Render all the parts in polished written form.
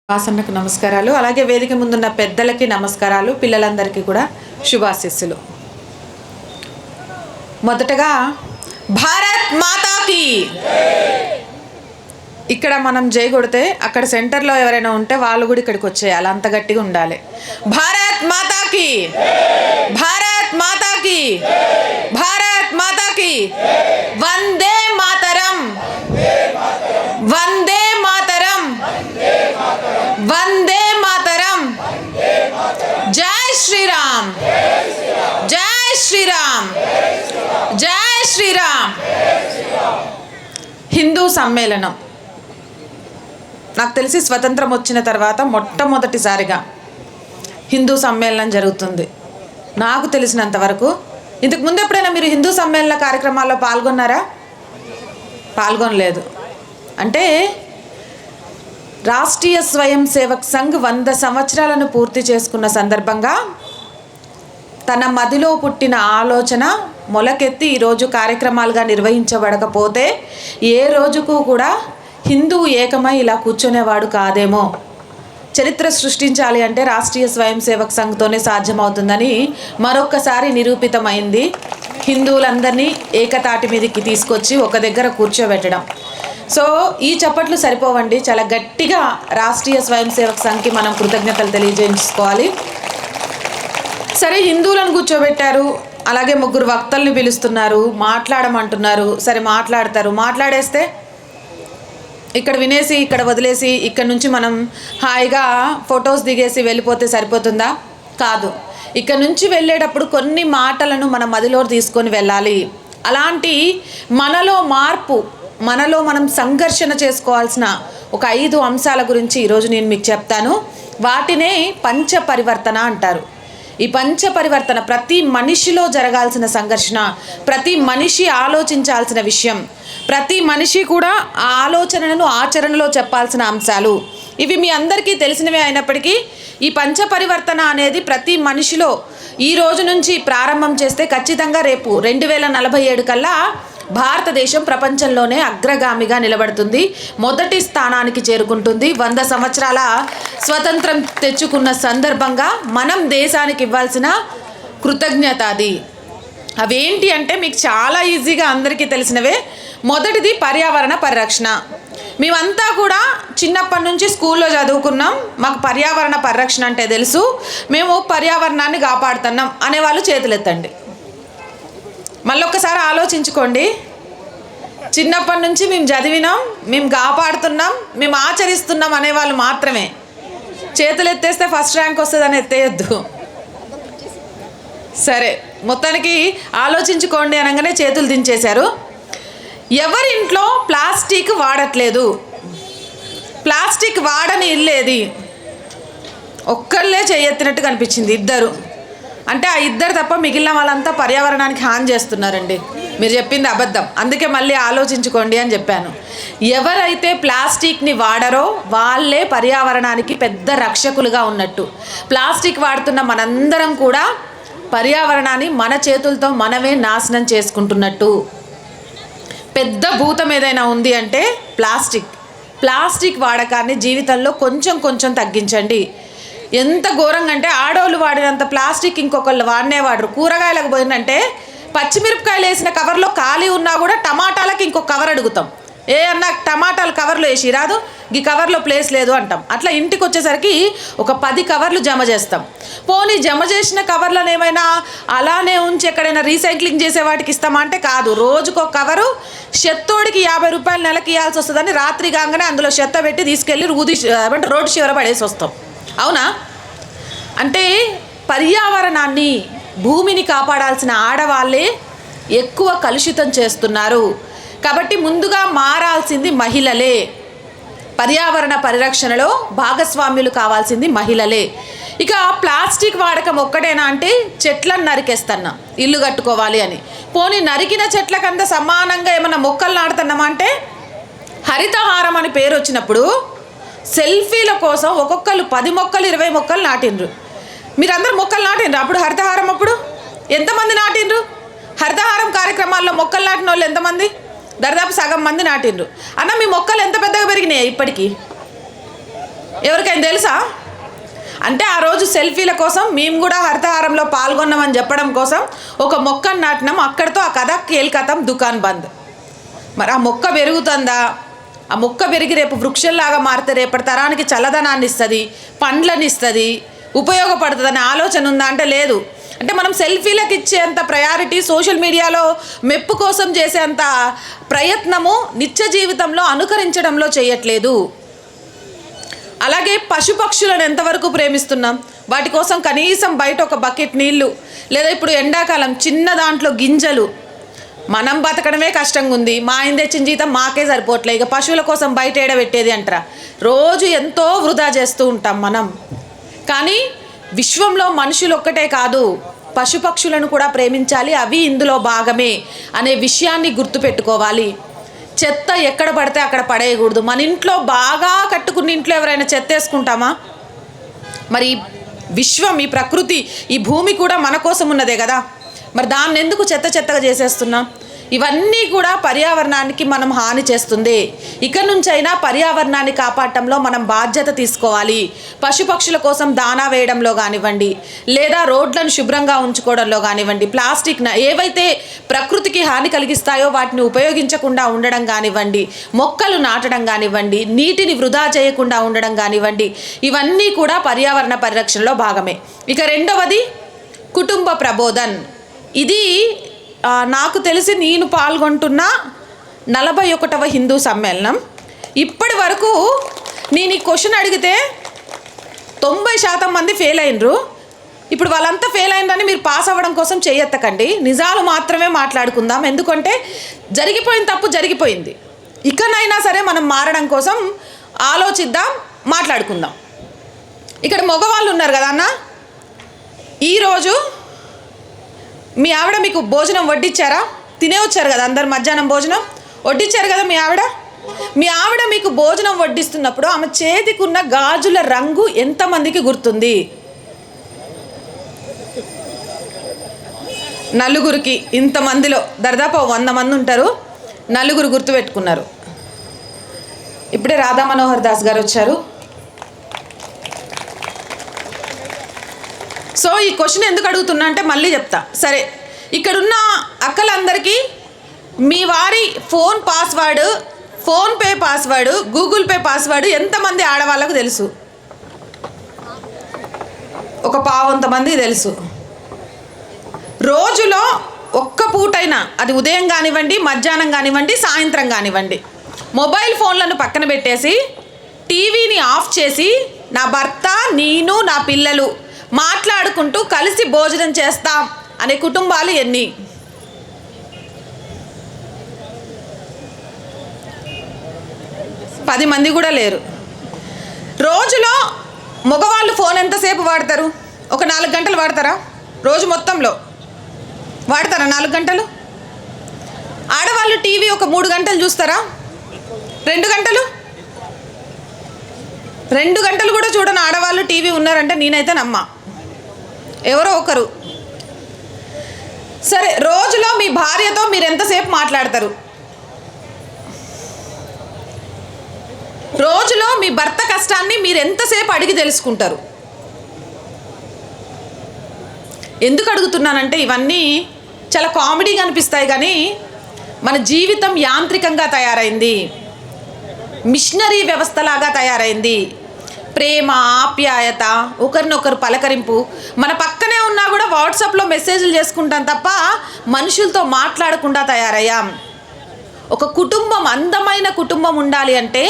వాసన్నకు నమస్కారాలు. అలాగే వేదిక ముందున్న పెద్దలకి నమస్కారాలు, పిల్లలందరికీ కూడా శుభాశీస్సులు. మొదటగా భారత్ మాతాకి. ఇక్కడ మనం జై కొడితే అక్కడ సెంటర్లో ఎవరైనా ఉంటే వాళ్ళు కూడా ఇక్కడికి వచ్చేయాలి, అంత గట్టిగా ఉండాలి. భారత్ మాతాకి, భారత్ మాతాకి, భారత్ మాతాకి. వందే మాతరం, వందే మాతరం, వందే మాతరం. జై శ్రీరామ్, జై శ్రీరామ్, జై శ్రీరామ్. హిందూ సమ్మేళనం నాకు తెలిసి స్వతంత్రం వచ్చిన తర్వాత మొట్టమొదటిసారిగా హిందూ సమ్మేళనం జరుగుతుంది నాకు తెలిసినంత వరకు. ఇంతకు ముందు ఎప్పుడైనా మీరు హిందూ సమ్మేళన కార్యక్రమాల్లో పాల్గొన్నారా? పాల్గొనలేదు. అంటే రాష్ట్రీయ స్వయం సేవక్ సంఘ్ 100 సంవత్సరాలను పూర్తి చేసుకున్న సందర్భంగా తన మదిలో పుట్టిన ఆలోచన మొలకెత్తి ఈరోజు కార్యక్రమాలుగా నిర్వహించబడకపోతే ఏ రోజుకు కూడా హిందూ ఏకమై ఇలా కూర్చునేవాడు కాదేమో. చరిత్ర సృష్టించాలి అంటే రాష్ట్రీయ స్వయం సేవక్ సంఘ్తోనే సాధ్యమవుతుందని మరొక్కసారి నిరూపితమైంది. హిందువులందరినీ ఏకతాటి మీదకి తీసుకొచ్చి ఒక దగ్గర కూర్చోబెట్టడం. సో ఈ చప్పట్లు సరిపోవండి, చాలా గట్టిగా రాష్ట్రీయ స్వయం సేవక్ సంఘ్కి మనం కృతజ్ఞతలు తెలియజేసుకోవాలి. సరే, హిందువులను కూర్చోబెట్టారు, అలాగే 3 వక్తల్ని పిలుస్తున్నారు, మాట్లాడమంటున్నారు. సరే మాట్లాడతారు, మాట్లాడేస్తే ఇక్కడ వినేసి ఇక్కడ వదిలేసి ఇక్కడ నుంచి మనం హాయిగా ఫొటోస్ దిగేసి వెళ్ళిపోతే సరిపోతుందా? కాదు. ఇక్కడ నుంచి వెళ్ళేటప్పుడు కొన్ని మాటలను మన మదిలో తీసుకొని వెళ్ళాలి. అలాంటి మనలో మార్పు, మనలో మనం సంఘర్షణ చేసుకోవాల్సిన ఒక 5 అంశాల గురించి ఈరోజు నేను మీకు చెప్తాను. వాటినే పంచ పరివర్తన అంటారు. ఈ పంచ పరివర్తన ప్రతి మనిషిలో జరగాల్సిన సంఘర్షణ, ప్రతి మనిషి ఆలోచించాల్సిన విషయం, ప్రతి మనిషి కూడా ఆ ఆలోచనలను ఆచరణలో చెప్పాల్సిన అంశాలు. ఇవి మీ అందరికీ తెలిసినవే అయినప్పటికీ ఈ పంచ పరివర్తన అనేది ప్రతి మనిషిలో ఈ రోజు నుంచి ప్రారంభం చేస్తే ఖచ్చితంగా రేపు 2047 కల్లా భారతదేశం ప్రపంచంలోనే అగ్రగామిగా నిలబడుతుంది, మొదటి స్థానానికి చేరుకుంటుంది. 100 సంవత్సరాల స్వతంత్రం తెచ్చుకున్న సందర్భంగా మనం దేశానికి ఇవ్వాల్సిన కృతజ్ఞత అది. అవేంటి అంటే మీకు చాలా ఈజీగా అందరికీ తెలిసినవే. మొదటిది పర్యావరణ పరిరక్షణ. మేమంతా కూడా చిన్నప్పటి నుంచి స్కూల్లో చదువుకున్నాం, మాకు పర్యావరణ పరిరక్షణ అంటే తెలుసు, మేము పర్యావరణాన్ని కాపాడుతున్నాం అనేవాళ్ళు చేతులెత్తండి. మళ్ళొక్కసారి ఆలోచించుకోండి. చిన్నప్పటి నుంచి మేము చదివినాం, మేము కాపాడుతున్నాం, మేము ఆచరిస్తున్నాం అనేవాళ్ళు మాత్రమే చేతులు ఎత్తేస్తే ఫస్ట్ ర్యాంక్ వస్తుందని ఎత్తేయద్దు. సరే, మొత్తానికి ఆలోచించుకోండి అనగానే చేతులు దించేశారు. ఎవరింట్లో ప్లాస్టిక్ వాడట్లేదు? ప్లాస్టిక్ వాడని ఇల్లేది? ఒక్కళ్ళే చేయెత్తినట్టు కనిపించింది, 2. అంటే ఆ 2 తప్ప మిగిలిన వాళ్ళంతా పర్యావరణానికి హాని చేస్తున్నారండి. మీరు చెప్పింది అబద్ధం, అందుకే మళ్ళీ ఆలోచించుకోండి అని చెప్పాను. ఎవరైతే ప్లాస్టిక్ని వాడరో వాళ్ళే పర్యావరణానికి పెద్ద రక్షకులుగా ఉన్నట్టు. ప్లాస్టిక్ వాడుతున్న మనందరం కూడా పర్యావరణాన్ని మన చేతులతో మనమే నాశనం చేసుకుంటున్నట్టు. పెద్ద భూతం ఏదైనా ఉంది అంటే ప్లాస్టిక్ వాడకాన్ని జీవితంలో కొంచెం కొంచెం తగ్గించండి. ఎంత ఘోరంగా అంటే ఆడవాళ్ళు వాడినంత ప్లాస్టిక్ ఇంకొకళ్ళు వాడరు. కూరగాయలకు పోయిందంటే పచ్చిమిరపకాయలు వేసిన కవర్లో ఖాళీ ఉన్నా కూడా టమాటాలకు ఇంకొక కవర్ అడుగుతాం. ఏ అన్న టమాటాలు కవర్లో వేసి రాదు, ఈ కవర్లో ప్లేస్ లేదు అంటాం. అట్లా ఇంటికి వచ్చేసరికి ఒక 10 కవర్లు జమ చేస్తాం. పోనీ జమ చేసిన కవర్లను ఏమైనా అలానే ఉంచి ఎక్కడైనా రీసైక్లింగ్ చేసే వాటికి ఇస్తామా అంటే కాదు. రోజుకో కవరు చెత్తోడికి 50 రూపాయలు నెలకి ఇవ్వాల్సి వస్తుందని రాత్రి కాగానే అందులో చెత్త పెట్టి తీసుకెళ్ళి రోడ్డు చివర పడేసి వస్తాం. అవునా? అంటే పర్యావరణాన్ని, భూమిని కాపాడాల్సిన ఆడవాళ్ళే ఎక్కువ కలుషితం చేస్తున్నారు. కాబట్టి ముందుగా మారాల్సింది మహిళలే. పర్యావరణ పరిరక్షణలో భాగస్వామ్యులు కావాల్సింది మహిళలే. ఇక ప్లాస్టిక్ వాడకం ఒక్కటేనా అంటే చెట్లను నరికేస్తున్నాం ఇల్లు కట్టుకోవాలి అని. పోనీ నరికిన చెట్లకంతా సమానంగా ఏమన్నా మొక్కలు నాటుతున్నామా అంటే హరితహారం అని పేరు వచ్చినప్పుడు సెల్ఫీల కోసం ఒక్కొక్కరు 10 మొక్కలు 20 మొక్కలు నాటిండ్రు. మీరందరూ మొక్కలు నాటిండ్రు అప్పుడు హరితహారం అప్పుడు ఎంతమంది నాటిండ్రు? హరితహారం కార్యక్రమాల్లో మొక్కలు నాటిన వాళ్ళు ఎంతమంది? దాదాపు సగం మంది నాటిండ్రు. అన్న మీ మొక్కలు ఎంత పెద్దగా పెరిగినాయి ఇప్పటికీ? ఎవరికైనా తెలుసా? అంటే ఆ రోజు సెల్ఫీల కోసం మేము కూడా హరితహారంలో పాల్గొన్నామని చెప్పడం కోసం ఒక మొక్కను నాటినాం. అక్కడితో ఆ కథ కేల్కతం, దుకాన్ బంద్. మరి ఆ మొక్క పెరుగుతుందా? ఆ మొక్క పెరిగి రేపు వృక్షంలాగా మారితే రేపటి తరానికి చల్లదనాన్ని ఇస్తుంది, పండ్లను ఇస్తుంది, ఉపయోగపడుతుందనే ఆలోచన ఉందా అంటే లేదు. అంటే మనం సెల్ఫీలకు ఇచ్చేంత ప్రయారిటీ, సోషల్ మీడియాలో మెప్పు కోసం చేసేంత ప్రయత్నము నిత్య జీవితంలో అనుకరించడంలో చేయట్లేదు. అలాగే పశుపక్షులను ఎంతవరకు ప్రేమిస్తున్నాం? వాటి కోసం కనీసం బయట ఒక బకెట్ నీళ్లు, లేదా ఇప్పుడు ఎండాకాలం చిన్న దాంట్లో గింజలు, మనం బతకడమే కష్టంగా ఉంది. మా ఆయన తెచ్చిన జీతం మాకే సరిపోవట్లే, ఇక పశువుల కోసం బయట ఏడబెట్టేది అంటారా? రోజు ఎంతో వృధా చేస్తూ ఉంటాం మనం. కానీ విశ్వంలో మనుషులు ఒక్కటే కాదు, పశుపక్షులను కూడా ప్రేమించాలి, అవి ఇందులో భాగమే అనే విషయాన్ని గుర్తుపెట్టుకోవాలి. చెత్త ఎక్కడ పడితే అక్కడ పడేయకూడదు. మన ఇంట్లో బాగా కట్టుకున్న ఇంట్లో ఎవరైనా చెత్త వేసుకుంటామా? మరి విశ్వం, ఈ ప్రకృతి, ఈ భూమి కూడా మన కోసం ఉన్నదే కదా. మరి దాన్ని ఎందుకు చెత్తగా చేసేస్తున్నాం? ఇవన్నీ కూడా పర్యావరణానికి మనం హాని చేస్తుంది. ఇక నుంచైనా పర్యావరణాన్ని కాపాడటంలో మనం బాధ్యత తీసుకోవాలి. పశుపక్షుల కోసం దానా వేయడంలో కానివ్వండి, లేదా రోడ్లను శుభ్రంగా ఉంచుకోవడంలో కానివ్వండి, ప్లాస్టిక్ ఏవైతే ప్రకృతికి హాని కలిగిస్తాయో వాటిని ఉపయోగించకుండా ఉండడం కానివ్వండి, మొక్కలు నాటడం కానివ్వండి, నీటిని వృధా చేయకుండా ఉండడం కానివ్వండి, ఇవన్నీ కూడా పర్యావరణ పరిరక్షణలో భాగమే. ఇక రెండవది కుటుంబ ప్రబోధన్. ఇది నాకు తెలిసి నేను పాల్గొంటున్న 41వ హిందూ సమ్మేళనం. ఇప్పటి వరకు నేను ఈ క్వశ్చన్ అడిగితే 90% మంది ఫెయిల్ అయినరు. ఇప్పుడు వాళ్ళంతా ఫెయిల్ అయినరని మీరు పాస్ అవ్వడం కోసం చేయెత్తకండి, నిజాలు మాత్రమే మాట్లాడుకుందాం. ఎందుకంటే జరిగిపోయిన తప్పు జరిగిపోయింది. ఇకనైనా సరే మనం మారడం కోసం ఆలోచిద్దాం, మాట్లాడుకుందాం. ఇక్కడ మగవాళ్ళు ఉన్నారు కదా అన్న, ఈరోజు మీ ఆవిడ మీకు భోజనం వడ్డించారా? తినే వచ్చారు కదా అందరు, మధ్యాహ్నం భోజనం వడ్డించారు కదా మీ ఆవిడ మీకు భోజనం వడ్డిస్తున్నప్పుడు ఆమె చేతికి ఉన్న గాజుల రంగు ఎంతమందికి గుర్తుంది? నలుగురికి. ఇంతమందిలో దాదాపు 100 మంది ఉంటారు, నలుగురు గుర్తుపెట్టుకున్నారు. ఇప్పుడే రాధా మనోహర్ దాస్ గారు వచ్చారు. సో ఈ క్వశ్చన్ ఎందుకు అడుగుతున్నా అంటే మళ్ళీ చెప్తా. సరే, ఇక్కడున్న అక్కలందరికీ మీ వారి phone password, PhonePe password, Google pay password ఎంతమంది ఆడవాళ్ళకు తెలుసు? ఒక 1/4 మంది తెలుసు. రోజులో ఒక్క పూటైనా, అది ఉదయం కానివ్వండి, మధ్యాహ్నం కానివ్వండి, సాయంత్రం కానివ్వండి, మొబైల్ ఫోన్లను పక్కన పెట్టేసి టీవీని ఆఫ్ చేసి నా భర్త, నేను, నా పిల్లలు మాట్లాడుకుంటూ కలిసి భోజనం చేస్తాం అనే కుటుంబాలు ఎన్ని? పది మంది కూడా లేరు. రోజులో మగవాళ్ళు ఫోన్ ఎంతసేపు వాడతారు? ఒక 4 గంటలు వాడతారా? రోజు మొత్తంలో వాడతారా 4 గంటలు? ఆడవాళ్ళు టీవీ ఒక 3 గంటలు చూస్తారా? 2 గంటలు? 2 గంటలు కూడా చూడని ఆడవాళ్ళు టీవీ ఉన్నారంటే నేనైతే నమ్మా. ఎవరో ఒకరు. సరే, రోజులో మీ భార్యతో మీరు ఎంతసేపు మాట్లాడతారు? రోజులో మీ భర్త కష్టాన్ని మీరు ఎంతసేపు అడిగి తెలుసుకుంటారు? ఎందుకు అడుగుతున్నానంటే ఇవన్నీ చాలా కామెడీగా అనిపిస్తాయి, కానీ మన జీవితం యాంత్రికంగా తయారైంది, మిషనరీ వ్యవస్థలాగా తయారైంది. ప్రేమ, ఆప్యాయత, ఒకరినొకరు పలకరింపు, మన పక్కనే ఉన్నా కూడా వాట్సాప్లో మెసేజ్లు చేసుకుంటాం తప్ప మనుషులతో మాట్లాడకుండా తయారయ్యాం. ఒక కుటుంబం, అందమైన కుటుంబం ఉండాలి అంటే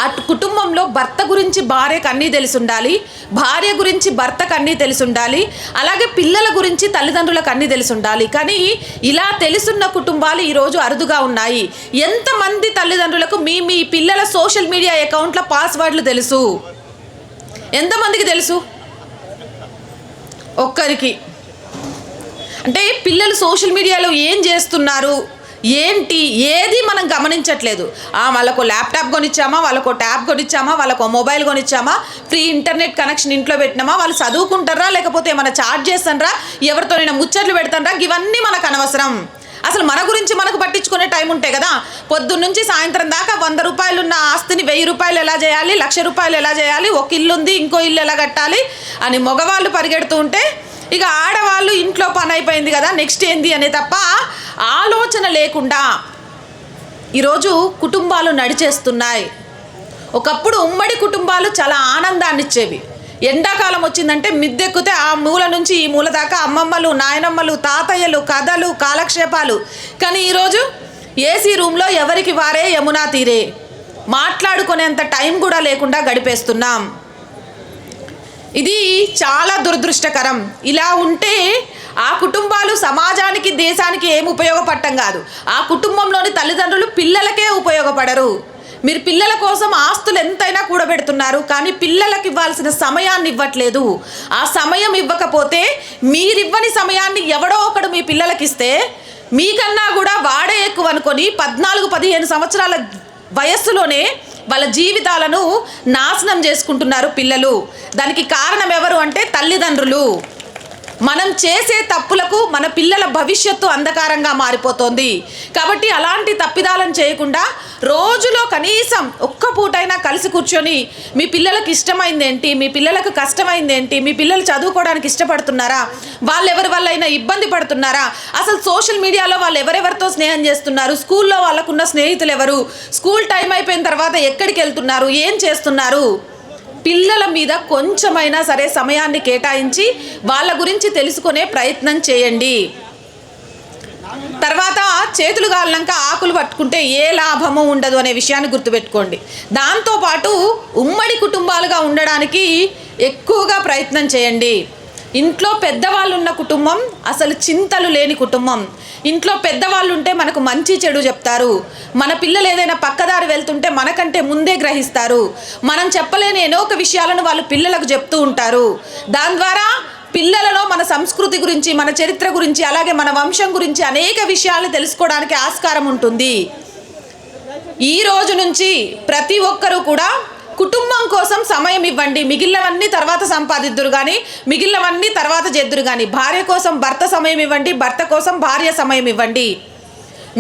ఆ కుటుంబంలో భర్త గురించి భార్యకు అన్నీ తెలిసి ఉండాలి, భార్య గురించి భర్తకు అన్నీ తెలిసి ఉండాలి, అలాగే పిల్లల గురించి తల్లిదండ్రులకు అన్నీ తెలిసి ఉండాలి. కానీ ఇలా తెలుసున్న కుటుంబాలు ఈరోజు అరుదుగా ఉన్నాయి. ఎంతమంది తల్లిదండ్రులకు మీ పిల్లల సోషల్ మీడియా అకౌంట్ల పాస్వర్డ్లు తెలుసు? ఎంతమందికి తెలుసు? ఒక్కరికి. అంటే పిల్లలు సోషల్ మీడియాలో ఏం చేస్తున్నారు, ఏంటి ఏది మనం గమనించట్లేదు. వాళ్ళకు ల్యాప్టాప్ కొనిచ్చామా, వాళ్ళకు ట్యాబ్ కొనిచ్చామా, వాళ్ళకు మొబైల్ కొనిచ్చామా, ఫ్రీ ఇంటర్నెట్ కనెక్షన్ ఇంట్లో పెట్టినామా, వాళ్ళు చదువుకుంటారా లేకపోతే ఏమైనా చార్జ్ చేస్తారా, ఎవరితోనైనా ముచ్చట్లు పెడతారా, ఇవన్నీ మనకు అనవసరం. అసలు మన గురించి మనకు పట్టించుకునే టైం ఉంటే కదా. పొద్దున్నుంచి సాయంత్రం దాకా 100 రూపాయలు ఉన్న ఆస్తిని 1000 రూపాయలు ఎలా చేయాలి, 1,00,000 రూపాయలు ఎలా చేయాలి, ఒక ఇల్లు ఉంది ఇంకో ఇల్లు ఎలా కట్టాలి అని మగవాళ్ళు పరిగెడుతూ ఉంటే ఇక ఆడవాళ్ళు ఇంట్లో పని అయిపోయింది కదా నెక్స్ట్ ఏంది అనే తప్ప ఆలోచన లేకుండా ఈరోజు కుటుంబాలు నడిచేస్తున్నాయి. ఒకప్పుడు ఉమ్మడి కుటుంబాలు చాలా ఆనందాన్ని ఇచ్చేవి. ఎండాకాలం వచ్చిందంటే మిద్దెక్కితే ఆ మూల నుంచి ఈ మూల దాకా అమ్మమ్మలు, నాయనమ్మలు, తాతయ్యలు, కథలు, కాలక్షేపాలు. కానీ ఈరోజు ఏసీ రూమ్లో ఎవరికి వారే యమునా తీరే, మాట్లాడుకునేంత టైం కూడా లేకుండా గడిపేస్తున్నాం. ఇది చాలా దురదృష్టకరం. ఇలా ఉంటే ఆ కుటుంబాలు సమాజానికి, దేశానికి ఏం ఉపయోగపడటం కాదు. ఆ కుటుంబంలోని తల్లిదండ్రులు పిల్లలకే ఉపయోగపడరు. మీరు పిల్లల కోసం ఆస్తులు ఎంతైనా కూడబెడుతున్నారు, కానీ పిల్లలకి ఇవ్వాల్సిన సమయాన్ని ఇవ్వట్లేదు. ఆ సమయం ఇవ్వకపోతే మీరివ్వని సమయాన్ని ఎవడో ఒకడు మీ పిల్లలకి ఇస్తే మీకన్నా కూడా వాడే ఎక్కువ అనుకొని 14-15 సంవత్సరాల వయస్సులోనే వాళ్ళ జీవితాలను నాశనం చేసుకుంటున్నారు పిల్లలు. దానికి కారణం ఎవరు అంటే తల్లిదండ్రులు. మనం చేసే తప్పులకు మన పిల్లల భవిష్యత్తు అంధకారంగా మారిపోతుంది. కాబట్టి అలాంటి తప్పిదాలను చేయకుండా రోజులో కనీసం ఒక్క పూటైనా కలిసి కూర్చొని మీ పిల్లలకు ఇష్టమైందేంటి, మీ పిల్లలకు కష్టమైందేంటి, మీ పిల్లలు చదువుకోవడానికి ఇష్టపడుతున్నారా, వాళ్ళు ఎవరి వల్లైనా ఇబ్బంది పడుతున్నారా, అసలు సోషల్ మీడియాలో వాళ్ళు ఎవరెవరితో స్నేహం చేస్తున్నారు, స్కూల్లో వాళ్ళకున్న స్నేహితులు ఎవరు, స్కూల్ టైం అయిపోయిన తర్వాత ఎక్కడికి వెళ్తున్నారు, ఏం చేస్తున్నారు, పిల్లల మీద కొంచెమైనా సరే సమయాన్ని కేటాయించి వాళ్ళ గురించి తెలుసుకునే ప్రయత్నం చేయండి. తర్వాత చేతులు కాలినాక ఆకులు పట్టుకుంటే ఏ లాభము ఉండదు అనే విషయాన్ని గుర్తుపెట్టుకోండి. దాంతోపాటు ఉమ్మడి కుటుంబాలుగా ఉండడానికి ఎక్కువగా ప్రయత్నం చేయండి. ఇంట్లో పెద్దవాళ్ళు ఉన్న కుటుంబం అసలు చింతలు లేని కుటుంబం. ఇంట్లో పెద్దవాళ్ళు ఉంటే మనకు మంచి చెడు చెప్తారు. మన పిల్లలు ఏదైనా పక్కదారి వెళ్తుంటే మనకంటే ముందే గ్రహిస్తారు. మనం చెప్పలేని అనేక విషయాలను వాళ్ళు పిల్లలకు చెప్తూ ఉంటారు. దాని ద్వారా పిల్లలలో మన సంస్కృతి గురించి, మన చరిత్ర గురించి, అలాగే మన వంశం గురించి అనేక విషయాలు తెలుసుకోవడానికి ఆస్కారం ఉంటుంది. ఈ రోజు నుంచి ప్రతి ఒక్కరూ కూడా కుటుంబం కోసం సమయం ఇవ్వండి. మిగిలినవన్నీ తర్వాత సంపాదిద్దురు కానీ, మిగిలినవన్నీ తర్వాత చేద్దురు కానీ. భార్య కోసం భర్త సమయం ఇవ్వండి, భర్త కోసం భార్య సమయం ఇవ్వండి.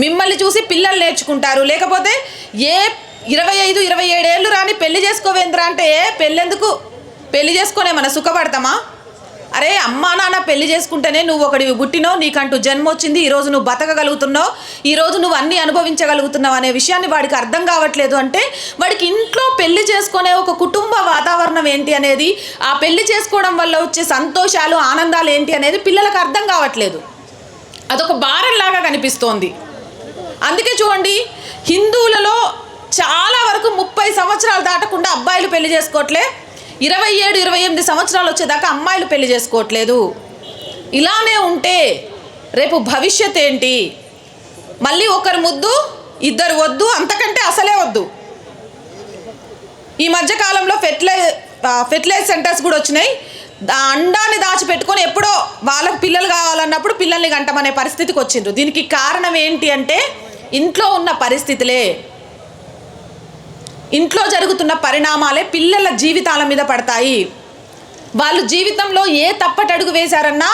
మిమ్మల్ని చూసి పిల్లలు నేర్చుకుంటారు. లేకపోతే ఏ 25-27 ఏళ్ళు రాని పెళ్లి చేసుకోవేంద్రా అంటే పెళ్ళెందుకు, పెళ్లి చేసుకునే మన సుఖపడతామా? అరే అమ్మా నాన్న పెళ్లి చేసుకుంటేనే నువ్వు ఒకడివి పుట్టినావు, నీకంటూ జన్మ వచ్చింది, ఈరోజు నువ్వు బతకగలుగుతున్నావు, ఈరోజు నువ్వు అన్నీ అనుభవించగలుగుతున్నావు అనే విషయాన్ని వాడికి అర్థం కావట్లేదు. అంటే వాడికి ఇంట్లో పెళ్లి చేసుకునే ఒక కుటుంబ వాతావరణం ఏంటి అనేది, ఆ పెళ్లి చేసుకోవడం వల్ల వచ్చే సంతోషాలు, ఆనందాలు ఏంటి అనేది పిల్లలకు అర్థం కావట్లేదు. అదొక భారంలాగా కనిపిస్తోంది. అందుకే చూడండి, హిందువులలో చాలా వరకు 30 సంవత్సరాలు దాటకుండా అబ్బాయిలు పెళ్లి చేసుకోవట్లే, 27-28 సంవత్సరాలు వచ్చేదాకా అమ్మాయిలు పెళ్లి చేసుకోవట్లేదు. ఇలానే ఉంటే రేపు భవిష్యత్ ఏంటి? మళ్ళీ ఒకరు ముద్దు, ఇద్దరు వద్దు, అంతకంటే అసలే వద్దు. ఈ మధ్యకాలంలో ఫెర్టిలైజ్ సెంటర్స్ కూడా వచ్చినాయి. అండాన్ని దాచిపెట్టుకొని ఎప్పుడో వాళ్ళకు పిల్లలు కావాలన్నప్పుడు పిల్లల్ని గంటమనే పరిస్థితికి వచ్చిండ్రు. దీనికి కారణం ఏంటి అంటే ఇంట్లో ఉన్న పరిస్థితులే, ఇంట్లో జరుగుతున్న పరిణామాలే పిల్లల జీవితాల మీద పడతాయి. వాళ్ళు జీవితంలో ఏ తప్పటడుగు వేశారన్నా,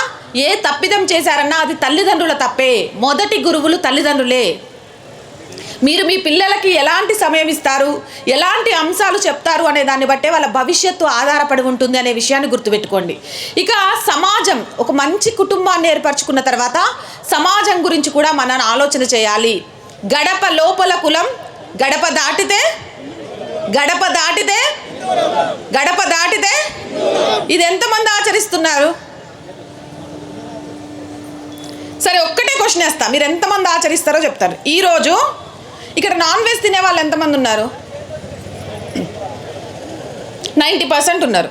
ఏ తప్పిదం చేశారన్నా అది తల్లిదండ్రుల తప్పే. మొదటి గురువులు తల్లిదండ్రులే. మీరు మీ పిల్లలకి ఎలాంటి సమయం ఇస్తారు, ఎలాంటి అంశాలు చెప్తారు అనే దాన్ని బట్టే వాళ్ళ భవిష్యత్తు ఆధారపడి ఉంటుంది అనే విషయాన్ని గుర్తుపెట్టుకోండి. ఇక సమాజం, ఒక మంచి కుటుంబాన్ని ఏర్పరచుకున్న తర్వాత సమాజం గురించి కూడా మనం ఆలోచన చేయాలి. గడప లోపల కులం, గడప దాటితే ఇది ఎంతమంది ఆచరిస్తున్నారు? సరే ఒక్కటే క్వశ్చన్ వేస్తా, మీరు ఎంతమంది ఆచరిస్తారో చెప్తారు. ఈరోజు ఇక్కడ నాన్ వెజ్ తినే వాళ్ళు ఎంతమంది ఉన్నారు? 90% ఉన్నారు.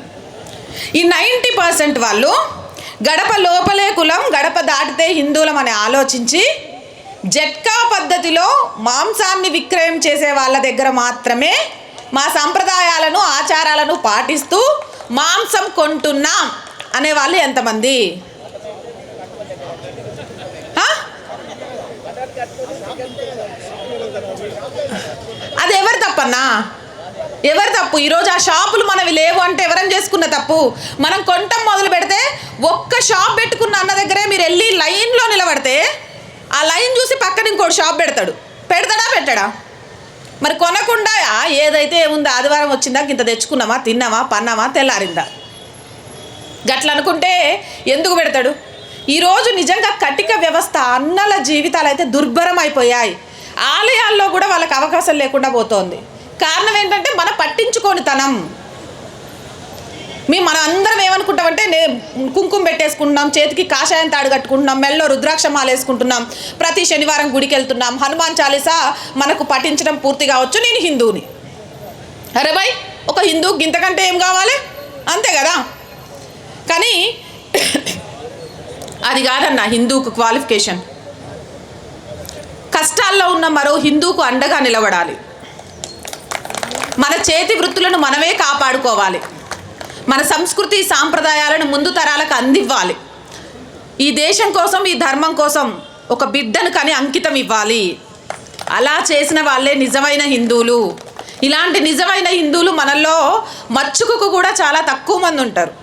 ఈ 90% వాళ్ళు గడప లోపలే కులం, గడప దాటితే హిందువులం అని ఆలోచించి జట్కా పద్ధతిలో మాంసాన్ని విక్రయం చేసే వాళ్ళ దగ్గర మాత్రమే మా సంప్రదాయాలను, ఆచారాలను పాటిస్తూ మాంసం కొంటున్నాం అనేవాళ్ళు ఎంతమంది? తప్పన్నా? ఎవరు తప్పు? ఈరోజు ఆ షాపులు మనవి లేవు అంటే ఎవరైనా చేసుకున్న తప్పు. మనం కొంటాం మొదలు పెడితే ఒక్క షాప్ పెట్టుకున్న అన్న దగ్గరే మీరు వెళ్ళి లైన్లో నిలబడితే ఆ లైన్ చూసి పక్కన ఇంకోటి షాప్ పెడతాడా పెట్టడా? మరి కొనకుండా ఏదైతే ఏముందో ఆదివారం వచ్చిందా ఇంత తెచ్చుకున్నామా, తిన్నామా, పన్నామా, తెల్లారిందా, గట్ల అనుకుంటే ఎందుకు పెడతాడు? ఈరోజు నిజంగా కటిక వ్యవస్థ అన్నల జీవితాలు అయితే దుర్భరం అయిపోయాయి. ఆలయాల్లో కూడా వాళ్ళకి అవకాశం లేకుండా పోతోంది. కారణం ఏంటంటే మన పట్టించుకోనితనం. మనం అందరం ఏమనుకుంటామంటే కుంకుమ పెట్టేసుకుంటున్నాం, చేతికి కాషాయం తాడు కట్టుకుంటున్నాం, మెల్లో రుద్రాక్ష మాల వేసుకుంటున్నాం, ప్రతి శనివారం గుడికి వెళ్తున్నాం, హనుమాన్ చాలీసా మనకు పఠించడం పూర్తి కావచ్చు, నేను హిందువుని. అరే భాయ్, ఒక హిందూ గింతకంటే ఏం కావాలి? అంతే కదా. కానీ అది కాదన్న హిందూకు క్వాలిఫికేషన్. కష్టాల్లో ఉన్న మరో హిందూకు అండగా నిలబడాలి. మన చేతి వృత్తులను మనమే కాపాడుకోవాలి. మన సంస్కృతి సాంప్రదాయాలను ముందు తరాలకు అందివ్వాలి. ఈ దేశం కోసం, ఈ ధర్మం కోసం ఒక బిడ్డను కని అంకితం ఇవ్వాలి. అలా చేసిన వాళ్ళే నిజమైన హిందువులు. ఇలాంటి నిజమైన హిందువులు మనల్లో మచ్చుకు కూడా చాలా తక్కువ మంది ఉంటారు.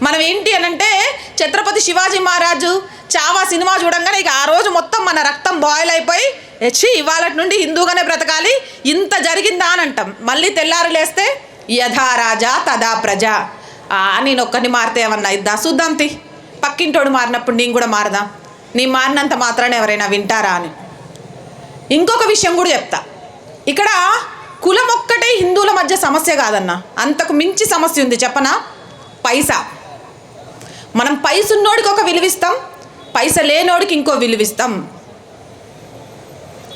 మనం ఏంటి అనంటే ఛత్రపతి శివాజీ మహారాజు చావా సినిమా చూడంగానే ఇక ఆ రోజు మొత్తం మన రక్తం బాయిల్ అయిపోయి ఇవాళ నుండి హిందూగానే బ్రతకాలి, ఇంత జరిగిందా అని అంటాం. మళ్ళీ తెల్లారు లేస్తే యథా రాజా తదా ప్రజ. నేను ఒక్కరిని మారితే ఏమన్నా ఇద్దా, చూద్దాం తి, పక్కింటోడు మారినప్పుడు నేను కూడా మారదా, నీ మారినంత మాత్రాన ఎవరైనా వింటారా అని. ఇంకొక విషయం కూడా చెప్తా. ఇక్కడ కులం ఒక్కటే హిందువుల మధ్య సమస్య కాదన్న, అంతకు మించి సమస్య ఉంది. చెప్పనా? పైసా. మనం పైసున్నోడికి ఒక విలువిస్తాం, పైస లేనోడికి ఇంకో విలువిస్తాం.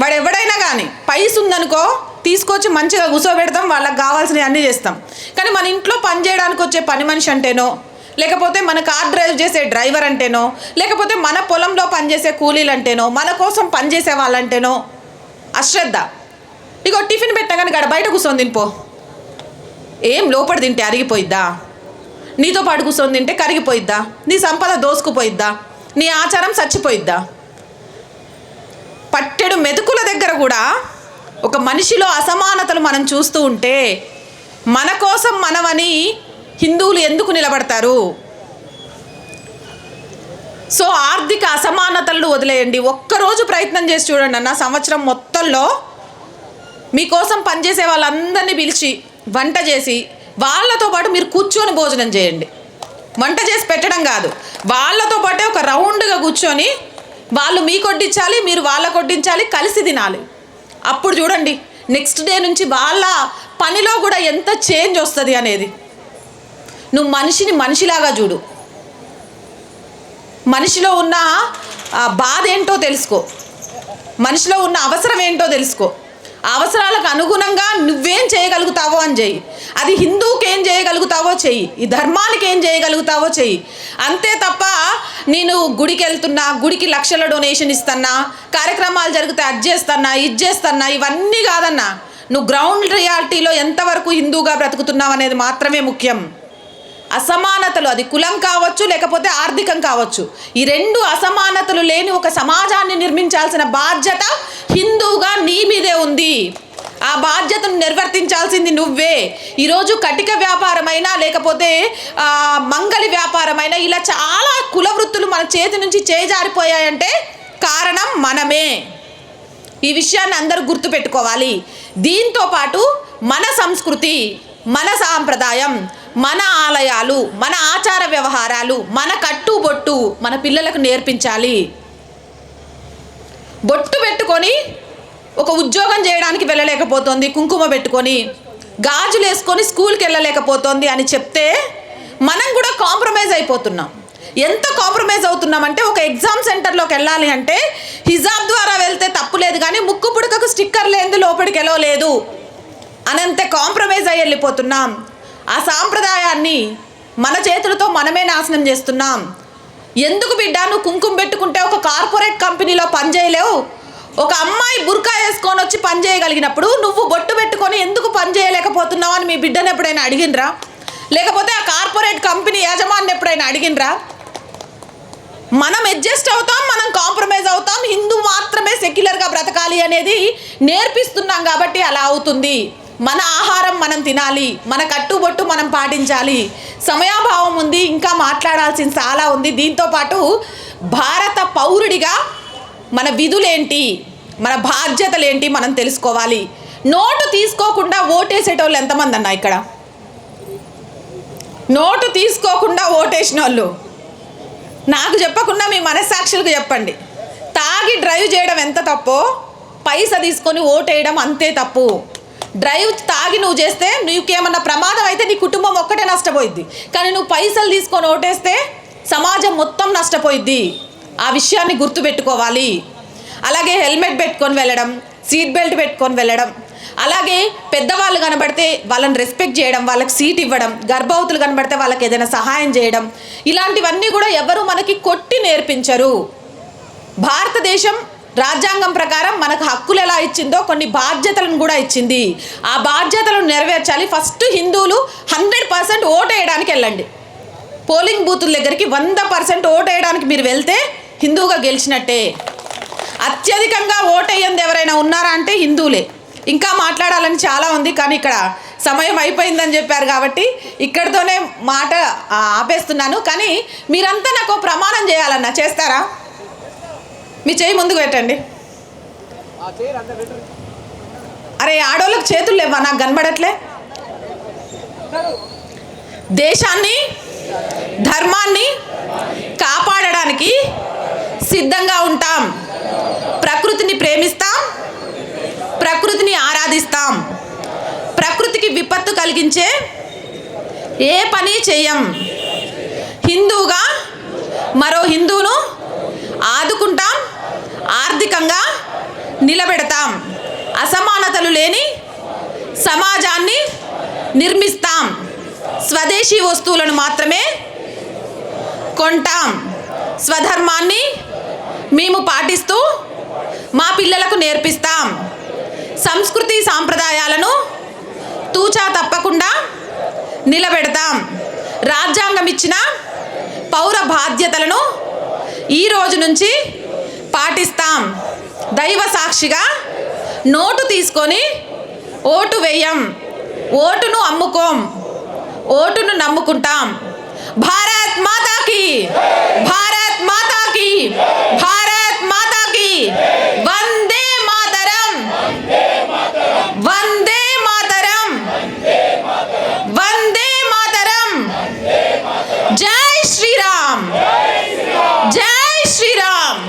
వాడు ఎవడైనా కానీ పైస ఉందనుకో తీసుకొచ్చి మంచిగా కూర్చోబెడతాం, వాళ్ళకి కావాల్సినవి అన్నీ చేస్తాం. కానీ మన ఇంట్లో పని చేయడానికి వచ్చే పని మనిషి అంటేనో, లేకపోతే మన కార్ డ్రైవ్ చేసే డ్రైవర్ అంటేనో, లేకపోతే మన పొలంలో పనిచేసే కూలీలు అంటేనో, మన కోసం పనిచేసే వాళ్ళంటేనో అశ్రద్ధ. ఇగో టిఫిన్ పెట్టగానే గడ బయట కూర్చొని తినిపో. ఏం లోపల తింటే అరిగిపోయిద్దా? నీతో పాటు కూర్చొని తింటే కరిగిపోయిద్దా? నీ సంపద దోసుకుపోయిద్దా? నీ ఆచారం చచ్చిపోయిద్దా? పట్టెడు మెతుకుల దగ్గర కూడా ఒక మనిషిలో అసమానతలు మనం చూస్తూ ఉంటే మన కోసం మనమని హిందువులు ఎందుకు నిలబడతారు? సో ఆర్థిక అసమానతలను వదిలేయండి. ఒక్కరోజు ప్రయత్నం చేసి చూడండి అన్న, సంవత్సరం మొత్తంలో మీకోసం పనిచేసే వాళ్ళందరినీ పిలిచి వంట చేసి వాళ్ళతో పాటు మీరు కూర్చొని భోజనం చేయండి. వంట చేసి పెట్టడం కాదు, వాళ్ళతో పాటే ఒక రౌండ్గా కూర్చొని వాళ్ళు మీకు వడ్డించాలి, మీరు వాళ్ళకు వడ్డించాలి, కలిసి తినాలి. అప్పుడు చూడండి నెక్స్ట్ డే నుంచి వాళ్ళ పనిలో కూడా ఎంత చేంజ్ వస్తుంది అనేది. నువ్వు మనిషిని మనిషిలాగా చూడు, మనిషిలో ఉన్న బాధ ఏంటో తెలుసుకో, మనిషిలో ఉన్న అవసరం ఏంటో తెలుసుకో. అవసరాలకు అనుగుణంగా నువ్వేం చేయగలుగుతావో అని చెయ్యి. అది హిందువుకి ఏం చేయగలుగుతావో చెయ్యి, ఈ ధర్మానికి ఏం చేయగలుగుతావో చెయ్యి. అంతే తప్ప నేను గుడికి వెళ్తున్నా, గుడికి లక్షల డొనేషన్ ఇస్తున్నా, కార్యక్రమాలు జరిగితే అది చేస్తున్నా, ఇది చేస్తున్నా, ఇవన్నీ కాదన్నా. నువ్వు గ్రౌండ్ రియాలిటీలో ఎంతవరకు హిందూగా బ్రతుకుతున్నావు అనేది మాత్రమే ముఖ్యం. అసమానతలు, అది కులం కావచ్చు లేకపోతే ఆర్థికం కావచ్చు, ఈ రెండు అసమానతలు లేని ఒక సమాజాన్ని నిర్మించాల్సిన బాధ్యత హిందూగా నీ మీదే ఉంది. ఆ బాధ్యతను నిర్వర్తించాల్సింది నువ్వే. ఈరోజు కటిక వ్యాపారమైనా లేకపోతే మంగళి వ్యాపారమైనా ఇలా చాలా కుల వృత్తులు మన చేతి నుంచి చేజారిపోయాయంటే కారణం మనమే. ఈ విషయాన్ని అందరూ గుర్తుపెట్టుకోవాలి. దీంతో పాటు మన సంస్కృతి, మన సాంప్రదాయం, మన ఆలయాలు, మన ఆచార వ్యవహారాలు, మన కట్టుబొట్టు మన పిల్లలకు నేర్పించాలి. బొట్టు పెట్టుకొని ఒక ఉద్యోగం చేయడానికి వెళ్ళలేకపోతుంది, కుంకుమ పెట్టుకొని గాజులు వేసుకొని స్కూల్కి వెళ్ళలేకపోతుంది అని చెప్తే మనం కూడా కాంప్రమైజ్ అయిపోతున్నాం. ఎంత కాంప్రమైజ్ అవుతున్నామంటే ఒక ఎగ్జామ్ సెంటర్లోకి వెళ్ళాలి అంటే హిజాబ్ ద్వారా వెళ్తే తప్పులేదు, కానీ ముక్కు పుడకకు స్టిక్కర్ లేనిది లోపలికి వెళ్ళలేదు అనంత కాంప్రమైజ్ అయ్యి వెళ్ళిపోతున్నాం. ఆ సాంప్రదాయాన్ని మన చేతులతో మనమే నాశనం చేస్తున్నాం. ఎందుకు బిడ్డ నువ్వు కుంకుమ పెట్టుకుంటే ఒక కార్పొరేట్ కంపెనీలో పనిచేయలేవు? ఒక అమ్మాయి బుర్కా వేసుకొని వచ్చి పని చేయగలిగినప్పుడు నువ్వు బొట్టు పెట్టుకొని ఎందుకు పని చేయలేకపోతున్నావు అని మీ బిడ్డను ఎప్పుడైనా అడిగినరా? లేకపోతే ఆ కార్పొరేట్ కంపెనీ యజమాని ఎప్పుడైనా అడిగినరా? మనం అడ్జస్ట్ అవుతాం, మనం కాంప్రమైజ్ అవుతాం, హిందూ మాత్రమే సెక్యులర్గా బ్రతకాలి అనేది నేర్పిస్తున్నాం కాబట్టి అలా అవుతుంది. మన ఆహారం మనం తినాలి, మన కట్టుబొట్టు మనం పాటించాలి. సమయాభావం ఉంది, ఇంకా మాట్లాడాల్సిన చాలా ఉంది. దీంతోపాటు భారత పౌరుడిగా మన విధులేంటి, మన బాధ్యతలేంటి మనం తెలుసుకోవాలి. నోటు తీసుకోకుండా ఓటేసేటోళ్ళు ఎంతమంది అన్నా ఇక్కడ? నోటు తీసుకోకుండా ఓటేసిన వాళ్ళు నాకు చెప్పకుండా మీ మనస్సాక్షులకు చెప్పండి. తాగి డ్రైవ్ చేయడం ఎంత తప్పో పైసా తీసుకొని ఓటేయడం అంతే తప్పు. డ్రైవ్ తాగి నువ్వు చేస్తే నీకేమన్నా ప్రమాదం అయితే నీ కుటుంబం ఒక్కటే నష్టపోయిద్ది, కానీ నువ్వు పైసలు తీసుకొని ఓటేస్తే సమాజం మొత్తం నష్టపోయిద్ది. ఆ విషయాన్ని గుర్తుపెట్టుకోవాలి. అలాగే హెల్మెట్ పెట్టుకొని వెళ్ళడం, సీట్ బెల్ట్ పెట్టుకొని వెళ్ళడం, అలాగే పెద్దవాళ్ళు కనబడితే వాళ్ళని రెస్పెక్ట్ చేయడం, వాళ్ళకి సీట్ ఇవ్వడం, గర్భవతులు కనబడితే వాళ్ళకి ఏదైనా సహాయం చేయడం, ఇలాంటివన్నీ కూడా ఎవరు మనకి కొట్టి నేర్పించరు. భారతదేశం రాజ్యాంగం ప్రకారం మనకు హక్కులు ఎలా ఇచ్చిందో కొన్ని బాధ్యతలను కూడా ఇచ్చింది. ఆ బాధ్యతలను నెరవేర్చాలి. ఫస్ట్ హిందువులు 100% ఓటు వేయడానికి వెళ్ళండి. పోలింగ్ బూతుల దగ్గరికి 100% ఓటు వేయడానికి మీరు వెళ్తే హిందువుగా గెలిచినట్టే. అత్యధికంగా ఓటు వేయంది ఎవరైనా ఉన్నారా అంటే హిందువులే. ఇంకా మాట్లాడాలని చాలా ఉంది, కానీ ఇక్కడ సమయం అయిపోయిందని చెప్పారు కాబట్టి ఇక్కడితోనే మాట ఆపేస్తున్నాను. కానీ మీరంతా నాకు ప్రమాణం చేయాలన్నా, చేస్తారా? మీ చేయి ముందుకు పెట్టండి. అరే ఆడోళ్ళకి చేతులు లేవా? నాకు కనబడట్లే. దేశాన్ని ధర్మాన్ని కాపాడడానికి సిద్ధంగా ఉంటాం. ప్రకృతిని ప్రేమిస్తాం, ప్రకృతిని ఆరాధిస్తాం. ప్రకృతికి విపత్తు కలిగించే ఏ పని చేయం. హిందువుగా మరో హిందువును ఆదుకుంటాం, ఆర్థికంగా నిలబెడతాం. అసమానతలు లేని సమాజాన్ని నిర్మిస్తాం. స్వదేశీ వస్తువులను మాత్రమే కొంటాం. స్వధర్మాన్ని మేము పాటిస్తూ మా పిల్లలకు నేర్పిస్తాం. సంస్కృతి సాంప్రదాయాలను తూచా తప్పకుండా నిలబెడతాం. రాజ్యాంగం ఇచ్చిన పౌర బాధ్యతలను ఈ రోజు నుంచి పాటిస్తాం. దైవ సాక్షిగా నోటు తీసుకొని ఓటు వేయం. ఓటును అమ్ముకోం, ఓటును నమ్ముకుంటాం. భారత్ మాతాకి, భారత్ మాతాకి, భారత్ మాతాకి. వందే మాతరం, వందే మాతరం, వందే మాతరం. జై శ్రీరామ్, జై శ్రీరామ్,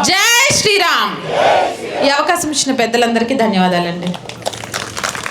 జై శ్రీరామ్. ఈ అవకాశం ఇచ్చిన పెద్దలందరికీ ధన్యవాదాలండి.